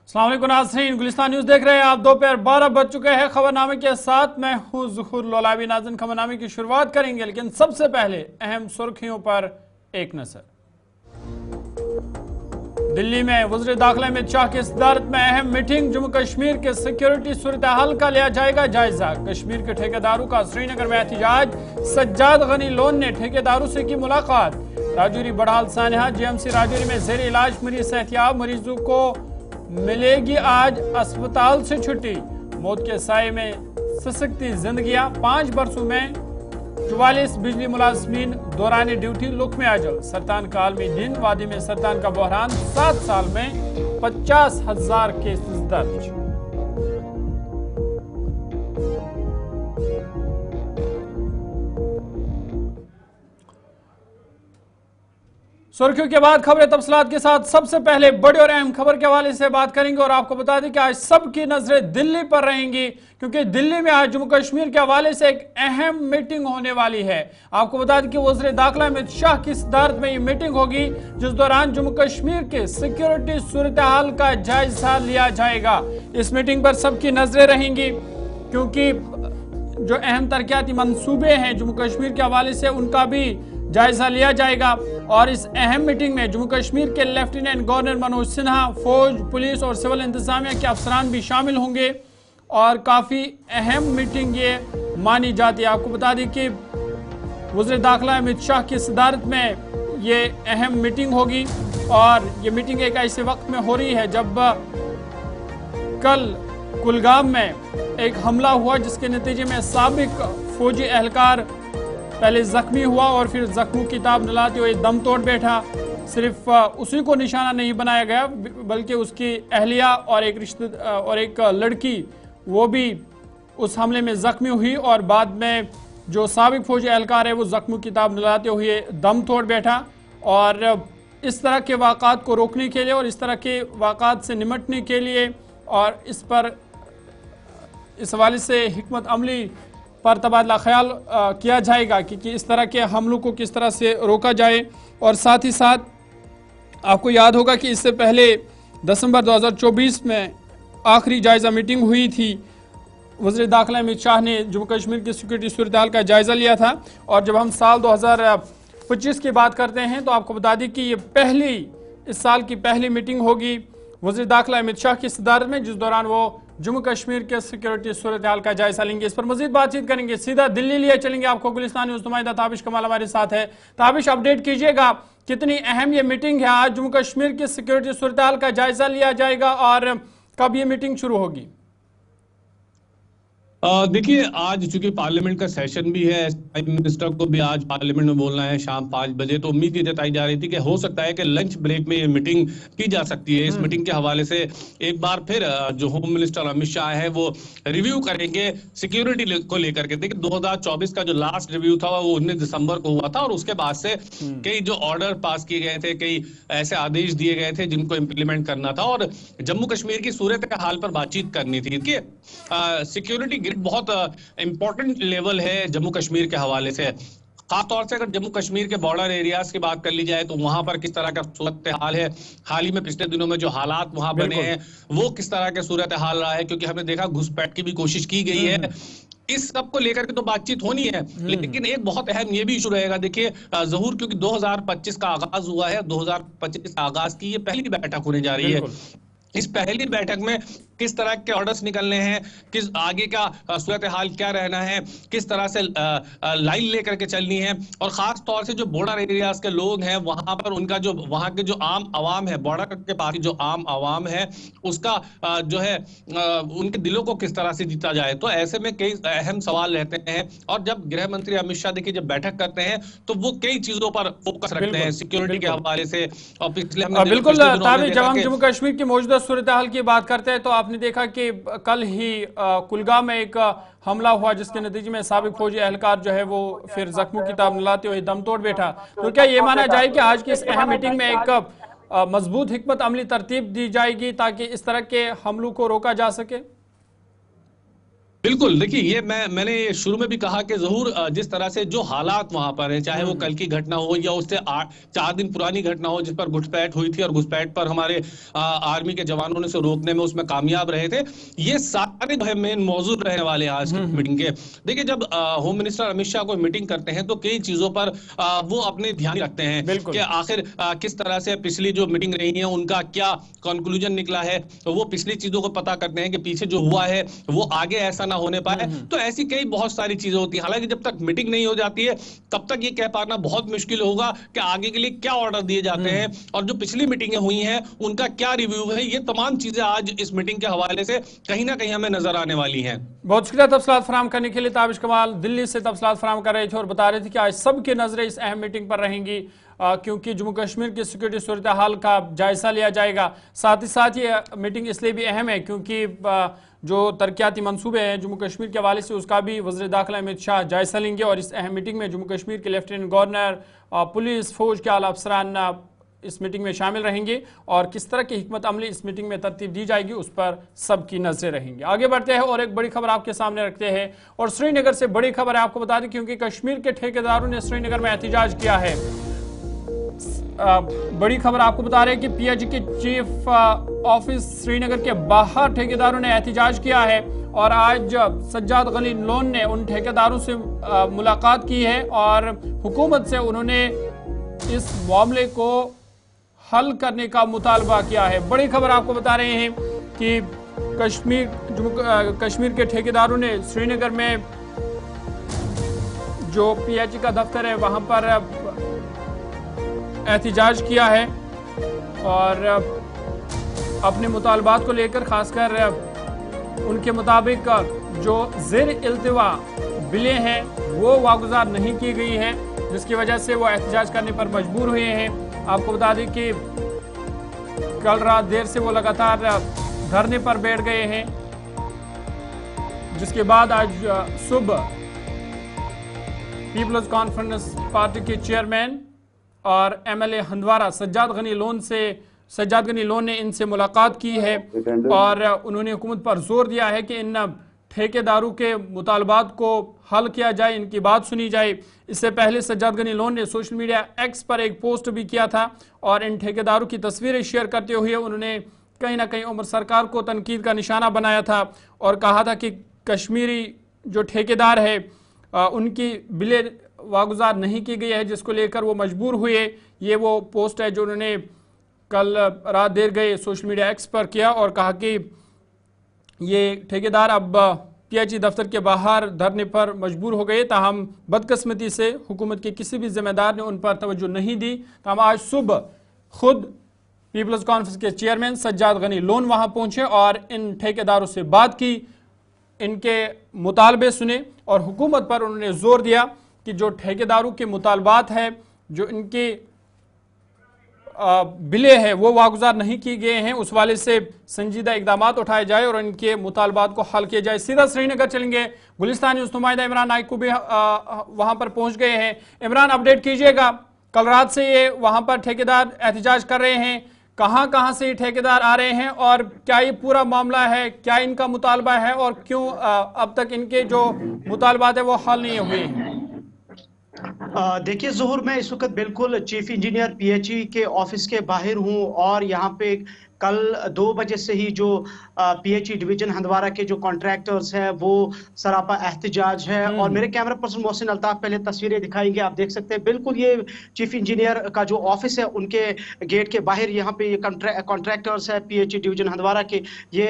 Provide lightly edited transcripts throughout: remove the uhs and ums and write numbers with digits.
अस्सलाम वालेकुम नाज़रीन, गुलिस्तान न्यूज़ देख रहे हैं आप। दोपहर 12 बज चुके हैं। खबरनामे के साथ मैं हूं ज़ुहूर लोलावी। नाज़रीन, खबरनामे की शुरुआत करेंगे, लेकिन सबसे पहले अहम सुर्खियों पर एक नजर। दिल्ली में वज़ीर दाखिला अमित शाह की सदारत में अहम मीटिंग। जम्मू कश्मीर के सिक्योरिटी सूरत हाल का लिया जाएगा जायजा। कश्मीर के ठेकेदारों का श्रीनगर में एहतजाज। सज्जाद गनी लोन ने ठेकेदारों से की मुलाकात। राजौरी बड़हाल सानहा जीएमसी राजौरी में जेर इलाज मरीज सेहतियाब। मरीजों को मिलेगी आज अस्पताल से छुट्टी। मौत के साए में सिसकती जिंदगियां। 5 बरसों में 44 बिजली मुलाजमीन दौरान ड्यूटी लुक में अजल। सरतान का आलमी दिन। वादी में सरतान का बहरान। 7 साल में 50,000 केसेस दर्ज। सुर्खियों के बाद खबरें तफसीलात के साथ। सबसे पहले बड़ी और अहम खबर के हवाले से बात करेंगे और आपको बता दें कि आज सबकी नजरें दिल्ली पर रहेंगी, क्योंकि दिल्ली में आज जम्मू कश्मीर के हवाले से एक अहम मीटिंग होने वाली है। आपको बता दें कि वज़ीर दाखिला अमित शाह की सदारत में ये मीटिंग होगी, जिस दौरान जम्मू कश्मीर के सिक्योरिटी सूरत हाल का जायजा लिया जाएगा। इस मीटिंग पर सबकी नजरें रहेंगी, क्योंकि जो अहम तरक्याती मंसूबे हैं जम्मू कश्मीर के हवाले से उनका भी जायजा लिया जाएगा। और इस अहम मीटिंग में जम्मू कश्मीर के लेफ्टिनेंट गवर्नर मनोज सिन्हा, फौज, पुलिस और सिविल इंतजामिया के अफसरान भी शामिल होंगे और काफ़ी अहम मीटिंग ये मानी जाती है। आपको बता दें कि वज़ीर दाखिला अमित शाह की सदारत में ये अहम मीटिंग होगी और ये मीटिंग एक ऐसे वक्त में हो रही है जब कल कुलगाम में एक हमला हुआ, जिसके नतीजे में साबिक फौजी एहलकार पहले जख्मी हुआ और फिर जख्मों की ताब न लाते हुए दम तोड़ बैठा। सिर्फ उसी को निशाना नहीं बनाया गया, बल्कि उसकी अहलिया और एक लड़की वो भी उस हमले में जख्मी हुई और बाद में जो साबिक फौजी एहलकार है वो जख्मों की ताब न लाते हुए दम तोड़ बैठा। और इस तरह के वाक़ात को रोकने के लिए और इस तरह के वाक़ात से निमटने के लिए और इस हवाले से हिकमत अमली पर तबादला ख्याल किया जाएगा कि इस तरह के हमलों को किस तरह से रोका जाए। और साथ ही साथ आपको याद होगा कि इससे पहले दिसंबर 2024 में आखिरी जायज़ा मीटिंग हुई थी। वज़ीर दाखिला अमित शाह ने जम्मू कश्मीर की सिक्योरिटी सूरत हाल का जायज़ा लिया था। और जब हम साल 2025 की बात करते हैं तो आपको बता दें कि ये इस साल की पहली मीटिंग होगी वज़ीर दाखिला अमित शाह की सदारत में, जिस दौरान वो जम्मू कश्मीर के सिक्योरिटी सूरत हाल का जायजा लेंगे। इस पर मजीद बातचीत करेंगे। सीधा दिल्ली लिए चलेंगे। आपको गुलिस्तान न्यूज़ नुमाइंदा ताबिश कमाल हमारे साथ है। ताबिश, अपडेट कीजिएगा, कितनी अहम ये मीटिंग है। आज जम्मू कश्मीर की सिक्योरिटी सूरत हाल का जायजा लिया जाएगा और कब ये मीटिंग शुरू होगी? देखिए, आज चूंकि पार्लियामेंट का सेशन भी है, प्राइम मिनिस्टर को भी आज पार्लियामेंट में बोलना है शाम 5 बजे, तो उम्मीद ये जताई जा रही थी कि हो सकता है कि लंच ब्रेक में ये मीटिंग की जा सकती है। इस मीटिंग के हवाले से एक बार फिर जो होम मिनिस्टर अमित शाह है वो रिव्यू करेंगे सिक्योरिटी को लेकर के। देखिए, 2024 का जो लास्ट रिव्यू था वो 19 दिसंबर को हुआ था और उसके बाद से कई जो ऑर्डर पास किए गए थे, कई ऐसे आदेश दिए गए थे जिनको इम्प्लीमेंट करना था और जम्मू कश्मीर की सूरत हाल पर बातचीत करनी थी। कि सिक्योरिटी बहुत इंपॉर्टेंट लेवल है जम्मू कश्मीर के हवाले से। खासतौर से अगर जम्मू कश्मीर के बॉर्डर एरियाज की बात कर ली जाए तो वहां पर किस तरह का सूरत हाल है, हाल ही में पिछले दिनों में जो हालात वहां बने हैं वो किस तरह के सूरत हाल रहा है, क्योंकि हमने देखा घुसपैठ की भी कोशिश की गई है। इस सब को लेकर के तो बातचीत होनी है, लेकिन एक बहुत अहम ये भी इशू रहेगा। देखिए ज़हूर, क्योंकि 2025 का आगाज हुआ है, 2025 का आगाज की ये पहली बैठक होने जा रही है। इस पहली बैठक में किस तरह के ऑर्डर्स निकलने हैं, किस आगे का सूरत हाल क्या रहना है, किस तरह से लाइन लेकर के चलनी है और खास तौर से जो बॉर्डर एरियाज के लोग हैं वहां पर उनका जो वहां के जो आम आवाम है, बॉर्डर के पास जो आम आवाम है उसका जो है उनके दिलों को किस तरह से जीता जाए। तो ऐसे में कई अहम सवाल रहते हैं और जब गृह मंत्री अमित शाह देखिए जब बैठक करते हैं तो वो कई चीजों पर फोकस रखते हैं सिक्योरिटी के हवाले से। और बिल्कुल, जब हम जम्मू कश्मीर की मौजूदा सूरत हाल की बात करते हैं तो आपने देखा कि कल ही कुलगाम में एक हमला हुआ, जिसके नतीजे में साबिक फौजी एहलकार जो है वो फिर जख्मों की ताब न लाते हुए दम तोड़ बैठा। तो क्या ये माना जाए कि आज की इस अहम मीटिंग में एक मजबूत हिकमत अमली तरतीब दी जाएगी ताकि इस तरह के हमलों को रोका जा सके? बिल्कुल, देखिए ये मैंने शुरू में भी कहा कि ज़रूर जिस तरह से जो हालात वहां पर हैं, चाहे वो कल की घटना हो या उससे 4 दिन पुरानी घटना हो जिस पर घुसपैठ हुई थी और घुसपैठ पर हमारे आर्मी के जवानों ने उसे रोकने में उसमें कामयाब रहे थे, ये सारे जो है मेन मौजूद रहने वाले हैं आज की मीटिंग के। देखिए जब होम मिनिस्टर अमित शाह कोई मीटिंग करते हैं तो कई चीजों पर वो अपने ध्यान रखते हैं बिल्कुल। कि आखिर किस तरह से पिछली जो मीटिंग रही है उनका क्या कंक्लूजन निकला है, तो वो पिछली चीजों को पता करते हैं कि पीछे जो हुआ है वो आगे ऐसा ना होने पाए। तो ऐसी कई बहुत सारी चीजें होती हैं। हालांकि जब तक मीटिंग नहीं हो जाती है तब तक ये कह पाना बहुत मुश्किल होगा कि आगे के लिए क्या ऑर्डर दिए जाते हैं और जो पिछली मीटिंगें हुई हैं उनका क्या रिव्यू है। ये तमाम चीजें आज इस मीटिंग के हवाले से कहीं ना कहीं हमें नजर आने वाली हैं। बहुत शुक्रिया तफसीलात फराहम करने के लिए। ताबिश कमाल दिल्ली से तफसीलात फराहम कर रहे थे और बता रहे थे कि आज सबकी नजरें इस अहम मीटिंग पर रहेंगी क्योंकि जम्मू कश्मीर की सिक्योरिटी सूरत हाल का जायजा लिया जाएगा। साथ ही साथ ये मीटिंग इसलिए भी अहम है क्योंकि जो तरक्याती मंसूबे हैं जम्मू कश्मीर के हवाले से उसका भी वज़ीर दाखिला अमित शाह जायजा लेंगे और इस अहम मीटिंग में जम्मू कश्मीर के लेफ्टिनेंट गवर्नर, पुलिस, फौज के आला अफसरान इस मीटिंग में शामिल रहेंगे और किस तरह की हिकमत अमली इस मीटिंग में तरतीब दी जाएगी उस पर सबकी नजरें रहेंगी। आगे बढ़ते हैं और एक बड़ी खबर आपके सामने रखते हैं और श्रीनगर से बड़ी खबर है, आपको बता दें क्योंकि कश्मीर के ठेकेदारों ने श्रीनगर में एहतजाज किया है। बड़ी खबर आपको बता रहे हैं कि पीएचई के चीफ ऑफिस श्रीनगर के बाहर ठेकेदारों ने एहतजाज किया है और आज सज्जाद गनी लोन ने उन ठेकेदारों से मुलाकात की है और हुकूमत से उन्होंने इस मामले को हल करने का मुतालबा किया है। बड़ी खबर आपको बता रहे हैं कि कश्मीर के ठेकेदारों ने श्रीनगर में जो पीएचई का दफ्तर है वहां पर एहतजाज किया है और अपने मुतालबात को लेकर खासकर उनके मुताबिक जो ज़ेर इल्तिवा बिलें हैं वो वागुजार नहीं की गई है जिसकी वजह से वो एहतजाज करने पर मजबूर हुए हैं। आपको बता दें कि कल रात देर से वो लगातार धरने पर बैठ गए हैं जिसके बाद आज सुबह पीपल्स कॉन्फ्रेंस पार्टी के चेयरमैन और एमएलए हंदवारा सज्जाद गनी लोन ने इनसे मुलाकात की है और उन्होंने हुकूमत पर जोर दिया है कि इन ठेकेदारों के मुतालबात को हल किया जाए, इनकी बात सुनी जाए। इससे पहले सज्जाद गनी लोन ने सोशल मीडिया एक्स पर एक पोस्ट भी किया था और इन ठेकेदारों की तस्वीरें शेयर करते हुए उन्होंने कहीं ना कहीं उमर सरकार को तनकीद का निशाना बनाया था और कहा था कि कश्मीरी जो ठेकेदार है उनकी बिलें वागुजार नहीं की गई है जिसको लेकर वो मजबूर हुए। ये वो पोस्ट है जो उन्होंने कल रात देर गए सोशल मीडिया एक्स पर किया और कहा कि ये ठेकेदार अब पीएचई दफ्तर के बाहर धरने पर मजबूर हो गए, ताहम बदकिस्मती से हुकूमत के किसी भी जिम्मेदार ने उन पर तवज्जो नहीं दी। ताहम आज सुबह खुद पीपल्स कॉन्फ्रेंस के चेयरमैन सज्जाद गनी लोन वहां पहुंचे और इन ठेकेदारों से बात की, इनके मुतालबे सुने और हुकूमत पर उन्होंने जोर दिया कि जो ठेकेदारों के मुतालबात है, जो इनके बिले हैं वो वागुजार नहीं किए गए हैं, उस वाले से संजीदा इकदाम उठाए जाए और इनके मुतालबात को हल किया जाए। सीधा श्रीनगर चलेंगे, गुलिस्तान न्यूज़ नुमाइंदा इमरान नाइक को भी वहां पर पहुंच गए हैं। इमरान, अपडेट कीजिएगा, कल रात से ये वहां पर ठेकेदार एहतजाज कर रहे हैं, कहां से ये ठेकेदार आ रहे हैं और क्या ये पूरा मामला है, क्या इनका मुतालबा है और क्यों अब तक इनके जो मुतालबात है वो हल नहीं हुए हैं? देखिए ज़ोहर, मैं इस वक्त बिल्कुल चीफ इंजीनियर पीएचई के ऑफिस के बाहर हूं और यहाँ पे कल 2 बजे से ही जो पीएचई डिवीजन हंदवारा के जो कॉन्ट्रैक्टर्स हैं वो सरापा एहतजाज है और मेरे कैमरा पर्सन मोहसिन अल्ताफ पहले तस्वीरें दिखाएंगे, आप देख सकते हैं बिल्कुल ये चीफ इंजीनियर का जो ऑफिस है उनके गेट के बाहर यहाँ पे ये कॉन्ट्रैक्टर्स है पीएचई डिवीजन हंदवारा के, ये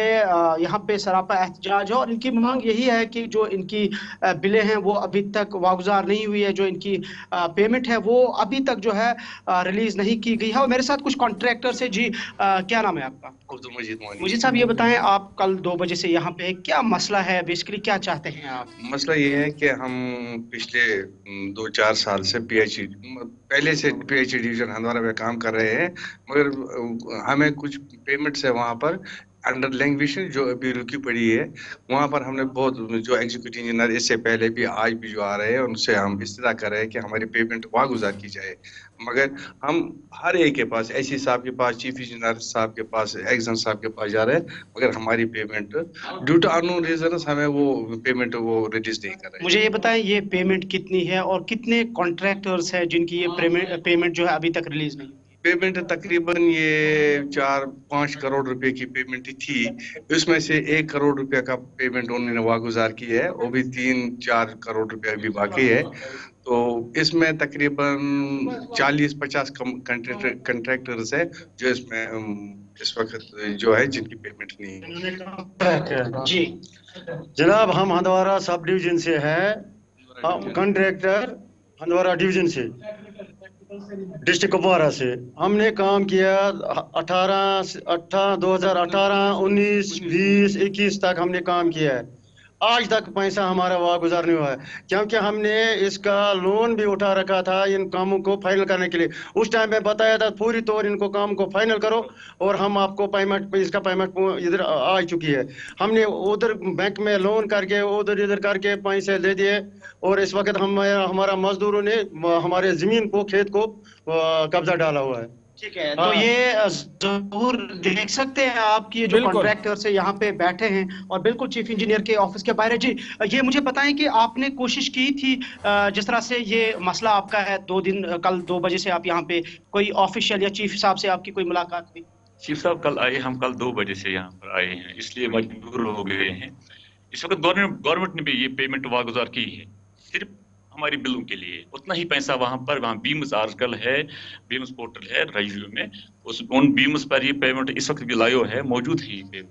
यहाँ पे सरापा एहतजाज है और इनकी मांग यही है कि जो इनकी बिलें हैं वो अभी तक वागुजार नहीं हुई है, जो इनकी पेमेंट है वो अभी तक जो है रिलीज नहीं की गई है। और मेरे साथ कुछ कॉन्ट्रैक्टर्स है। जी, क्या नाम है आपका? अब्दुल मजीद मोनी। मुझे साहब ये बताएं, आप कल 2 बजे से यहाँ पे, क्या मसला है, बेसिकली क्या चाहते हैं आप? मसला ये है कि हम पिछले 2-4 साल से पहले से पीएचई डिवीजन हंदवारा में काम कर रहे हैं, मगर हमें कुछ पेमेंट्स है वहाँ पर अंडर लैंग्वेज जो अभी रुकी पड़ी है, वहां पर हमने बहुत, जो एग्जीक्यूटिव इंजीनियर इससे पहले भी आज भी जो आ रहे हैं उनसे हम इस्तदा कर रहे हैं कि हमारी पेमेंट वागुजार की जाए। मगर हम हर एक के पास, एसी साहब के पास, चीफ इंजीनियर साहब के पास, एक्सन साहब के पास जा रहे हैं, मगर हमारी payment due to unknown reason हमें वो पेमेंट वो रिलीज नहीं कर रहे। मुझे ये बताएं, ये पेमेंट कितनी है और कितने कॉन्ट्रैक्टर्स हैं जिनकी ये पेमेंट जो है अभी तक रिलीज नहीं? पेमेंट तकरीबन ये 4-5 करोड़ रुपए की पेमेंट थी, उसमें से 1 करोड़ रुपए का पेमेंट उन्होंने वागुजार की है, वो भी 3-4 करोड़ रुपए अभी बाकी है। तो इसमें तकरीबन 40-50 कंट्रैक्टर्स है जो इसमें इस वक्त जो है जिनकी पेमेंट नहीं है। जी जनाब, हम हंदवारा सब डिवीजन से हैं, हम कॉन्ट्रैक्टर हंदवारा डिवीजन से, डिस्ट्रिक्ट कुपवारा से। हमने काम किया 2018, 19, 20, 21 तक हमने काम किया है। आज तक पैसा हमारा वागुजार नहीं हुआ है, क्योंकि हमने इसका लोन भी उठा रखा था इन कामों को फाइनल करने के लिए। उस टाइम पे बताया था पूरी तौर इनको काम को फाइनल करो और हम आपको पेमेंट, इसका पेमेंट इधर आ चुकी है। हमने उधर बैंक में लोन करके उधर इधर करके पैसे दे दिए और इस वक्त हमारा मजदूरों ने हमारे जमीन को, खेत को कब्जा डाला हुआ है। ठीक है, तो ये जरूर देख सकते हैं आप कि जो कॉन्ट्रैक्टर्स है यहाँ पे बैठे हैं और बिल्कुल चीफ इंजीनियर के ऑफिस के बाहर। जी, ये मुझे बताएं कि आपने कोशिश की थी, जिस तरह से ये मसला आपका है, कल 2 बजे से आप यहाँ पे, कोई ऑफिशियल या चीफ साहब से आपकी कोई मुलाकात हुई? चीफ साहब कल आए, हम कल 2 बजे से यहाँ पर आए हैं, इसलिए मजबूर हो गए हैं। इस वक्त गवर्नमेंट ने भी ये पेमेंट वागुजार की है, सिर्फ हमारी बिलों के लिए। उतना ही पैसा वहाँ बीम्स आर्टिकल है, बीम्स पोर्टल है रजियो में, उन बीम्स पर ये पेमेंट इस वक्त भी लायो है, मौजूद है ये पेमेंट।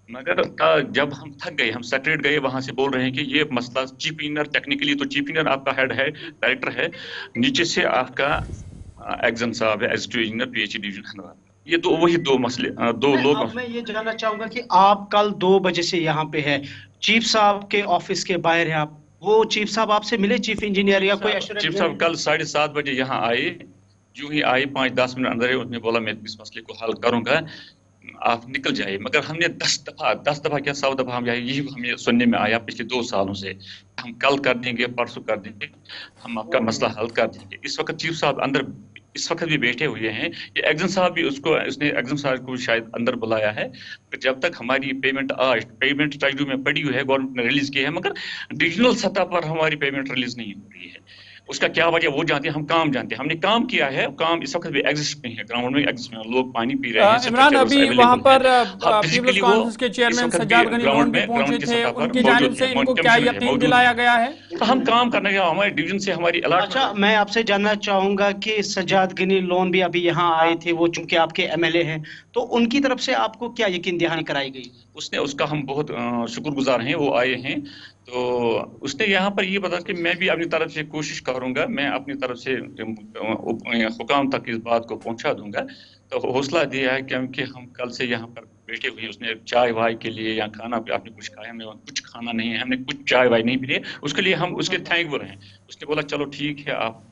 मगर जब हम थक गए, हम सेक्रेटरी गए, वहाँ से बोल रहे हैं कि ये मसला चीफ इंजीनियर, टेक्निकली तो चीफ इंजीनियर आपका हेड है, डायरेक्टर है, नीचे से आपका एक्सन साहब है, एग्जीक्यूटिव इंजीनियर PH डिवीजन। ये तो वही 2 मसले, 2 लोग। मैं ये जानना चाहूंगा कि आप कल 2 बजे से यहाँ पे है, चीफ साहब के ऑफिस के बाहर है आप, वो चीफ साहब आपसे मिले, चीफ इंजीनियर, या कोई एश्योरेंस? चीफ साहब कल 7:30 बजे यहाँ आए, जो ही आए 5-10 मिनट अंदर है, उसने बोला मैं इस मसले को हल करूंगा, आप निकल जाइए। मगर हमने 10 दफा क्या 100 दफा हम यही हमें सुनने में आया पिछले 2 सालों से, हम कल कर देंगे, परसों कर देंगे, हम आपका मसला हल कर देंगे। इस वक्त चीफ साहब अंदर इस वक्त भी बैठे हुए हैं, ये एक्सन साहब भी उसने एक्सन साहब को शायद अंदर बुलाया है। जब तक हमारी पेमेंट ट्राइब्यूनल में पड़ी हुई है, गवर्नमेंट ने रिलीज की है, मगर डिविजनल सतह पर हमारी पेमेंट रिलीज नहीं हो रही है। उसका क्या वजह वो जानते हैं, हम काम जानते हैं, हमने काम किया है, काम इस वक्त भी एग्जिस्ट नहीं है, ग्राउंड में एग्जिस्ट नहीं है, लोग पानी पी रहे हैं। इमरान, अभी वहां पर पीपल्स कॉन्फ्रेंस के चेयरमैन सज्जाद गनी लोन भी पहुंचे थे, उनकी जानिब से इनको क्या यकीन दिलाया गया है? तो हम काम करने गए, हमारे डिवीजन से हमारी अलर्ट। अच्छा, मैं आपसे जानना चाहूंगा कि सज्जाद गनी लोन भी अभी यहाँ आए थे, वो चूंकि आपके MLA हैं, तो उनकी तरफ से आपको क्या यकीन दहानी कराई गई? उसका हम बहुत शुक्रगुजार हैं, वो आए हैं, तो उसने यहाँ पर ये बताया कि मैं भी अपनी तरफ से कोशिश करूंगा, मैं अपनी तरफ से हुकाम तक इस बात को पहुंचा दूंगा। तो हौसला दिया है, क्योंकि हम कल से यहाँ पर बैठे हुए हैं। उसने चाय वाय के लिए या खाना पे आपने कुछ खाया, हमने कुछ खाना नहीं है, हमने कुछ चाय वाय नहीं पी, उसके लिए हम उसके थैंकफुल हैं। उसने बोला चलो ठीक है, आप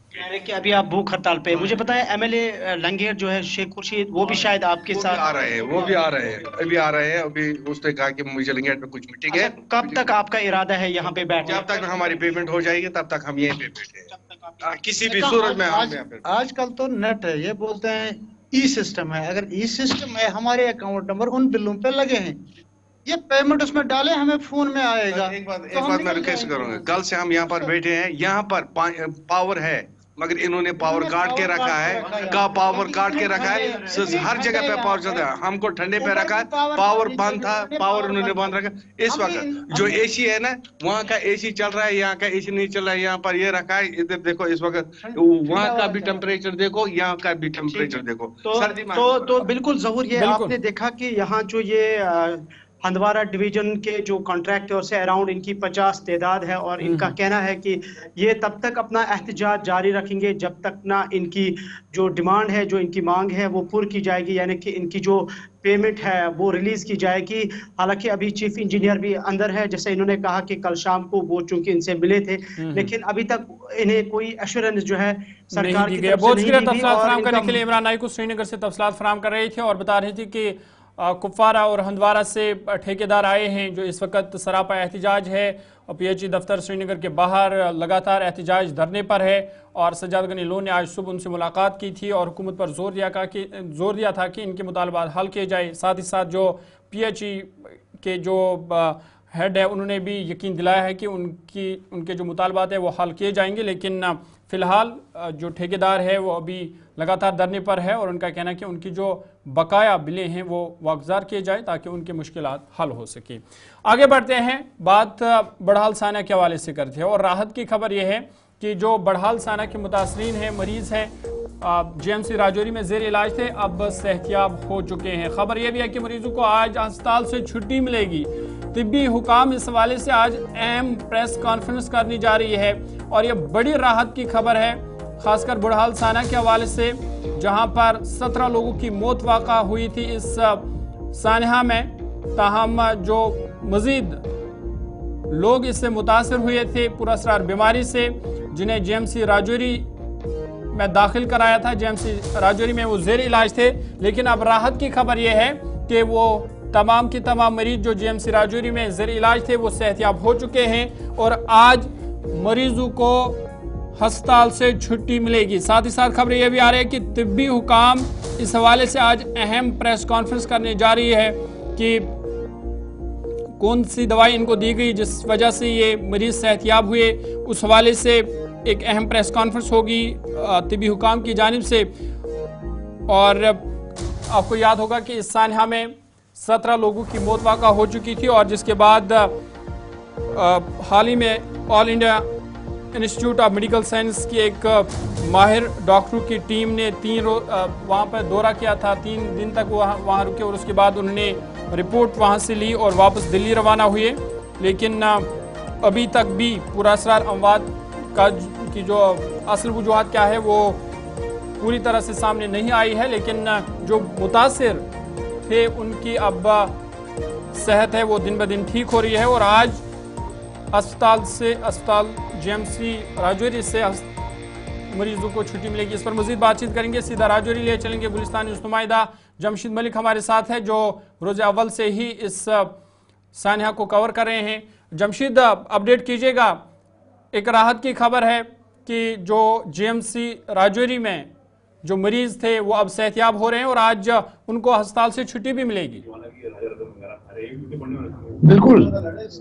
कि अभी आप भूख हड़ताल पे। मुझे पता है MLA लंगेर जो है शेख खुर्शीद, वो भी शायद आपके साथ आ रहे हैं, वो भी आ रहे हैं, अभी आ रहे हैं। अभी उसने कहा कि मुझे लंगेर पे कुछ मीटिंग है। कब तक आपका इरादा है यहाँ पे बैठने? जब तक हमारी पेमेंट हो जाएगी तब तक हम यहीं पे बैठे, किसी भी सूरत में हम। आजकल तो नेट है, ये बोलते हैं सिस्टम है, अगर सिस्टम है, हमारे अकाउंट नंबर उन बिलों पे लगे हैं, ये पेमेंट उसमें डाले, हमें फोन में आएगा। एक बात मैं रिक्वेस्ट करूंगा, कल से हम यहाँ पर बैठे हैं, यहाँ पर पावर है, मगर इन्होंने पावर काट के रखा है, पावर काट के रखा है, हर जगह पे पावर चलता है। हमको ठंडे पे रखा है, पावर बंद था, पावर उन्होंने बंद रखा। इस वक्त जो AC है ना, वहाँ का AC चल रहा है, यहाँ का AC नहीं चल रहा है। यहाँ पर ये रखा है, इधर देखो, इस वक्त वहाँ का भी टेम्परेचर देखो, यहाँ का भी टेम्परेचर देखो। तो बिल्कुल जरूर ये आपने देखा कि यहाँ जो ये हंदवारा डिवीजन के जो कॉन्ट्रैक्टर्स है, अराउंड इनकी 50 तादाद है, और इनका कहना है कि ये तब तक अपना एहतजाज जारी रखेंगे जब तक ना इनकी जो डिमांड है, जो इनकी मांग है, वो पूरी की जाएगी, यानी कि इनकी जो पेमेंट है वो रिलीज की जाएगी। हालांकि अभी चीफ इंजीनियर भी अंदर है, जैसे इन्होंने कहा कि कल शाम को वो चूंकि इनसे मिले थे, लेकिन अभी तक इन्हें कोई एश्योरेंस जो है सरकार की तरफ से नहीं दी। तफसीलात फराहम करने के लिए इमरान नाइकू श्रीनगर से तफसीलात फराहम कर रहे थे और बता रहे थे कि कुपवारा और हंदवारा से ठेकेदार आए हैं जो इस वक्त सरापा एहतिजाज है और PHE दफ्तर श्रीनगर के बाहर लगातार एहतिजाज धरने पर है। और सज्जाद गनी लोन ने आज सुबह उनसे मुलाकात की थी और हुकूमत पर जोर दिया था कि इनके मुतालबात हल किए जाए। साथ ही साथ जो PHE के जो हेड है उन्होंने भी यकीन दिलाया है कि उनके जो मुतालबात है वो हल किए जाएंगे। लेकिन फ़िलहाल जो ठेकेदार है वो अभी लगातार धरने पर है और उनका कहना है कि उनकी जो बकाया बिलें हैं वो वागुजार किए जाए ताकि उनकी मुश्किलात हल हो सके। आगे बढ़ते हैं, बात बड़हाल साना के हवाले से करते हैं और राहत की खबर यह है कि जो बड़हाल साना के मुतासरीन है, मरीज़ है, JMC राजौरी में ज़ेर इलाज थे, अब सेहतियाब हो चुके हैं। खबर यह भी है कि मरीजों को आज अस्पताल से छुट्टी मिलेगी। तिब्बी हुकाम इस हवाले से आज अहम प्रेस कॉन्फ्रेंस करनी जा रही है और यह बड़ी राहत की खबर है, खासकर बड़हाल साना के हवाले से, जहां पर 17 लोगों की मौत वाक़ा हुई थी इस सानहा में। ताहम जो मजीद लोग इससे मुतासर हुए थे पुरअसरार बीमारी से, जिन्हें JMC राजौरी में दाखिल कराया था, JMC राजौरी में वो ज़ेर इलाज थे। लेकिन अब राहत की खबर यह है कि वो तमाम के तमाम मरीज जो JMC राजौरी में ज़ेर इलाज थे वो सेहतियाब हो चुके हैं और आज मरीजों को अस्पताल से छुट्टी मिलेगी। साथ ही साथ खबर यह भी आ रही है कि तिब्बी हुकाम इस हवाले से आज अहम प्रेस कॉन्फ्रेंस करने जा रही है कि कौन सी दवाई इनको दी गई जिस वजह से ये मरीज सेहतियाब हुए। उस हवाले से एक अहम प्रेस कॉन्फ्रेंस होगी तिब्बी हुकाम की जानिब से। और आपको याद होगा कि इस सानहा में 17 लोगों की मौत वाक़ा हो चुकी थी और जिसके बाद हाल ही में all India institute of medical science की एक माहिर डॉक्टरों की टीम ने वहाँ पर दौरा किया था। 3 दिन तक वहाँ रुके और उसके बाद उन्होंने रिपोर्ट वहाँ से ली और वापस दिल्ली रवाना हुए। लेकिन अभी तक भी पुरअसरार अमवात की जो असल वजूहात क्या है वो पूरी तरह से सामने नहीं आई है। लेकिन जो मुतासिर थे उनकी अब सेहत है वो दिन ब दिन ठीक हो रही है और आज अस्पताल JMC राजौरी से मरीजों को छुट्टी मिलेगी। इस पर मजीद बातचीत करेंगे, सीधा राजौरी ले चलेंगे। गुलिस्तान न्यूज़ नुमाइंदा जमशीद मलिक हमारे साथ है जो रोज़ अव्वल से ही इस सानहा को कवर कर रहे हैं। जमशीद, अपडेट कीजिएगा। एक राहत की खबर है कि जो JMC राजौरी में जो मरीज थे वो अब सेहतियाब हो रहे हैं और आज उनको अस्पताल से छुट्टी भी मिलेगी। बिल्कुल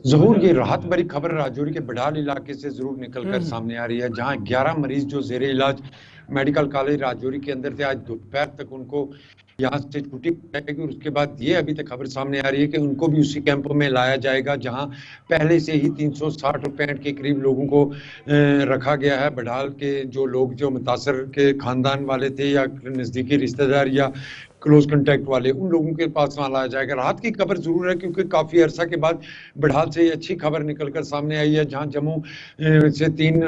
ज़हूर, ये राहत भरी खबर राजौरी के बड़हाल इलाके से जरूर निकलकर सामने आ रही है, जहां 11 मरीज जो ज़ेरे इलाज मेडिकल कॉलेज राजौरी के अंदर थे, आज दोपहर तक उनको यहाँ से छुट्टी मिलेगी। और उसके बाद ये अभी तक खबर सामने आ रही है कि उनको भी उसी कैंपों में लाया जाएगा जहां पहले से ही 360 के करीब लोगों को रखा गया है। बड़हाल के जो लोग जो मुतासर के खानदान वाले थे या नज़दीकी रिश्तेदार या क्लोज कांटेक्ट वाले, उन लोगों के पास वहाँ लाया जाएगा। राहत की खबर जरूर है क्योंकि काफ़ी अरसा के बाद बड़हाल से अच्छी खबर निकलकर सामने आई है, जहाँ जम्मू से 3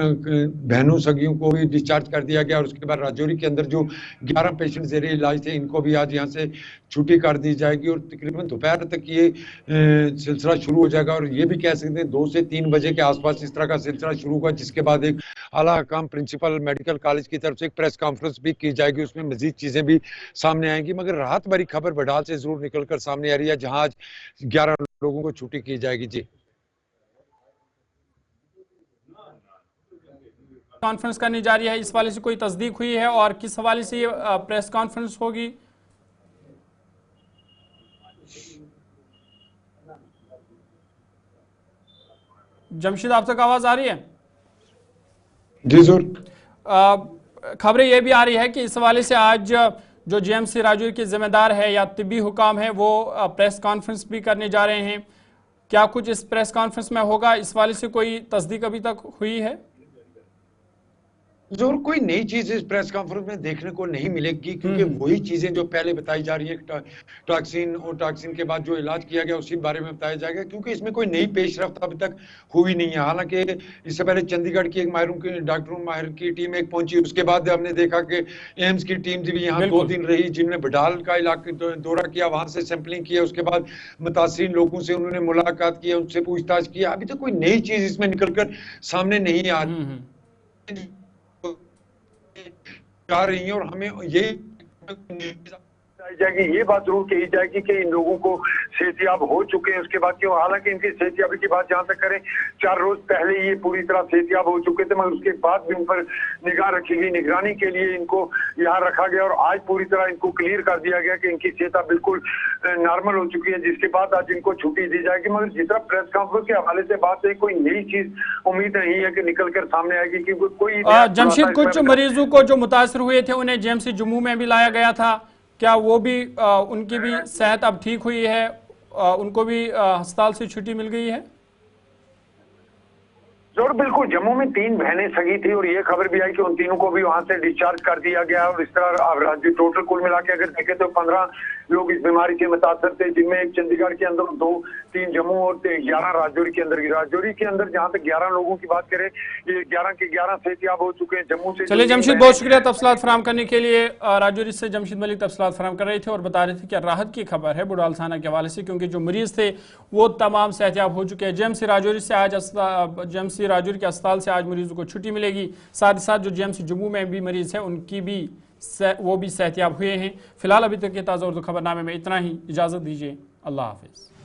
बहनों सगियों को भी डिस्चार्ज कर दिया गया और उसके बाद राजौरी के अंदर जो 11 पेशेंट ज़ेरे इलाज थे इनको भी आज यहाँ से छुट्टी कर दी जाएगी और तकरीबन दोपहर तक ये सिलसिला शुरू हो जाएगा। और ये भी कह सकते हैं 2 से 3 बजे के आसपास इस तरह का सिलसिला शुरू होगा, जिसके बाद एक आला हकाम प्रिंसिपल मेडिकल कॉलेज की तरफ से एक प्रेस कॉन्फ्रेंस भी की जाएगी, उसमें मजीद चीज़ें भी सामने आएंगी। मगर राहत भरी खबर बड़हाल से जरूर निकलकर सामने आ रही है, जहां आज 11 लोगों को छुट्टी की जाएगी। जी, कॉन्फ्रेंस करनी जा रही है, इस वाले से कोई तस्दीक हुई है और किस हवाले से ये प्रेस कॉन्फ्रेंस होगी? जमशीद, आप तक आवाज आ रही है? जी जरूर। खबरें ये भी आ रही है कि इस हवाले से आज जो JMC राजौरी के जिम्मेदार है या तिब्बी हुकाम है वो प्रेस कॉन्फ्रेंस भी करने जा रहे हैं। क्या कुछ इस प्रेस कॉन्फ्रेंस में होगा, इस वाले से कोई तस्दीक अभी तक हुई है? जरूर कोई नई चीज इस प्रेस कॉन्फ्रेंस में देखने को नहीं मिलेगी क्योंकि वही चीजें जो पहले बताई जा रही है, टॉक्सिन और टॉक्सिन के बाद जो इलाज किया गया उसी बारे में बताया जाएगा, क्योंकि इसमें कोई नई पेशरफ्त अभी तक हुई नहीं है। हालांकि इससे पहले चंडीगढ़ की एक माहिरों की डॉक्टरों माहिर की टीम एक पहुंची, उसके बाद हमने देखा कि एम्स की टीम भी यहाँ 2 दिन रही, जिन्होंने बड़हाल का इलाके दौरा किया, वहां से सैंपलिंग किया, उसके बाद मुतासिरीन लोगों से उन्होंने मुलाकात की, उनसे पूछताछ किया। अभी तक कोई नई चीज इसमें निकलकर सामने नहीं आ रही है और हमें ये जाएगी, ये बात जरूर कही जाएगी कि इन लोगों को सेहतियाब हो चुके हैं। उसके बाद क्यों, हालांकि इनकी सेहतियाबी की बात जहां तक करें 4 रोज पहले ये पूरी तरह सेहतियाब हो चुके थे, मगर उसके बाद भी उन पर निगाह रखी गई, निगरानी के लिए इनको यहाँ रखा गया और आज पूरी तरह इनको क्लियर कर दिया गया कि इनकी सेहत बिल्कुल नॉर्मल हो चुकी है, जिसके बाद आज इनको छुट्टी दी जाएगी। मगर जिस तरह प्रेस कॉन्फ्रेंस के हवाले से बात है, कोई नई चीज उम्मीद नहीं है कि निकल कर सामने आएगी, क्योंकि कोई जमशीद, कुछ मरीजों को जो मुतासर हुए थे उन्हें जेएमसी जम्मू में भी लाया गया था, क्या वो भी उनकी भी सेहत अब ठीक हुई है, उनको भी अस्पताल से छुट्टी मिल गई है? जरूर, बिल्कुल। जम्मू में 3 बहनें सगी थी और ये खबर भी आई कि उन तीनों को भी वहां से डिस्चार्ज कर दिया गया। और इस तरह राज्य टोटल कुल मिला के अगर देखें तो 15 लोग इस बीमारी से मुतासर थे, जिनमें एक चंडीगढ़ के अंदर 2, 3 जम्मू और 11 राजौरी के अंदर। राजौरी के अंदर जहां तक 11 लोगों की बात करें, ये 11 के 11 सेहतियाब हो चुके हैं। जम्मू से चलिए जमशीद, बहुत शुक्रिया तफसीलात फराहम करने के लिए। राजौरी से जमशीद मलिक तफसीलात फराहम कर रहे थे और बता रहे थे कि राहत की खबर है बुढ़ाल थाना के हवाले से, क्योंकि जो मरीज थे वो तमाम सेहतियाब हो चुके हैं। जेएमसी राजौरी से आज जेएमसी राजौरी के अस्पताल से आज मरीजों को छुट्टी मिलेगी। साथ ही साथ जो जेएमसी जम्मू में भी मरीज है उनकी भी वो भी सेहतियाब हुए हैं। फिलहाल अभी तक के ताज़ा उर्दू खबरनामे में इतना ही। इजाज़त दीजिए, अल्लाह हाफिज़।